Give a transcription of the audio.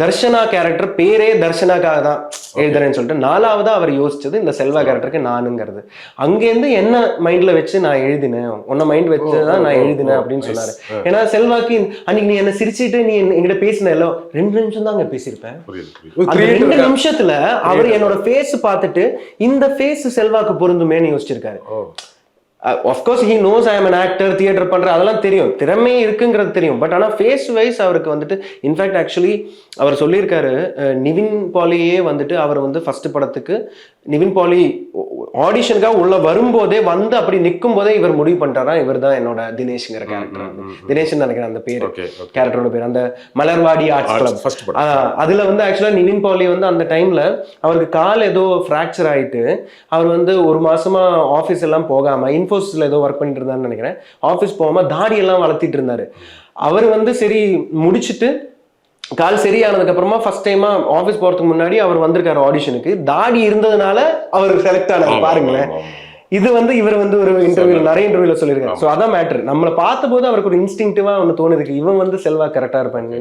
Darshana character பேரே தர்ஷனாக்காக தான் எழுதுறேன்னு சொல்லிட்டு 4ஆவதா அவர் யோசிச்சது இந்த செல்வா கேரக்டருக்கு நானுங்கிறது. அங்கேருந்து என்ன மைண்ட்ல வச்சு நான் எழுதினேன், உன்ன மைண்ட் வச்சுதான் நான் எழுதினேன் அப்படின்னு சொன்னாரு. ஏன்னா செல்வாக்கு அன்னைக்கு நீ என்ன சிரிச்சுட்டு நீ என்கிட்ட பேசின எல்லாம் 2 நிமிஷம் தான் அங்க பேசியிருப்பேன். அந்த 2 நிமிஷத்துல அவர் என்னோட ஃபேஸ் பார்த்துட்டு இந்த ஃபேஸ் செல்வாக்கு பொருந்துமேன்னு யோசிச்சிருக்காரு. Of course he knows I am an actor, theatre பண்ற அதெல்லாம் தெரியும், திறமை இருக்குங்கிறது தெரியும். பட் ஆனால் ஃபேஸ் வைஸ் அவருக்கு வந்துட்டு இன்ஃபேக்ட் ஆக்சுவலி அவர் சொல்லியிருக்காரு, நிவின் பாலியே வந்துட்டு அவர் வந்து ஃபர்ஸ்ட் படத்துக்கு நிவின் பாலி ஆடிஷனுக்காக உள்ள வரும்போதே வந்து அப்படி நிற்கும் போதே இவர் முடிவு பண்ணிட்டாரா இவர் தான் என்னோட தினேஷ்ங்கிற கேரக்டர். தினேஷ் நினைக்கிறேன் அந்த பேர், கேரக்டரோட பேர். அந்த மலர்வாடி ஆர்ட்ஸ் கிளப் அதுல வந்து ஆக்சுவலா நிவின் பாலி வந்து அந்த டைம்ல அவருக்கு கால் ஏதோ ஃப்ராக்சர் ஆயிட்டு அவர் வந்து 1 மாசமா ஆஃபீஸ் எல்லாம் போகாம இன்ஃபோசிஸ்ல ஏதோ ஒர்க் பண்ணிட்டு இருந்தாருன்னு நினைக்கிறேன். ஆஃபீஸ் போகாம தாடி எல்லாம் வளர்த்திட்டு இருந்தாரு. அவர் வந்து சரி முடிச்சுட்டு கால் சரியானதுக்கு அப்புறமா ஃபர்ஸ்ட் டைமா ஆஃபீஸ் போறதுக்கு முன்னாடி அவர் வந்திருக்காரு ஆடிஷனுக்கு. தாடி இருந்ததுனால அவர் செலக்ட் ஆனாரு பாருங்களேன். இது வந்து இவர் வந்து ஒரு இன்டர்வியூ நிறைய இன்டர்வியூல சொல்லியிருக்காரு. ஸோ அதான் மேட்டர். நம்மளை பார்த்த போது அவருக்கு ஒரு இன்ஸ்டிங்டிவா ஒன்று தோணுதுக்கு இவன் வந்து செல்வா கரெக்டா இருப்பான்னு.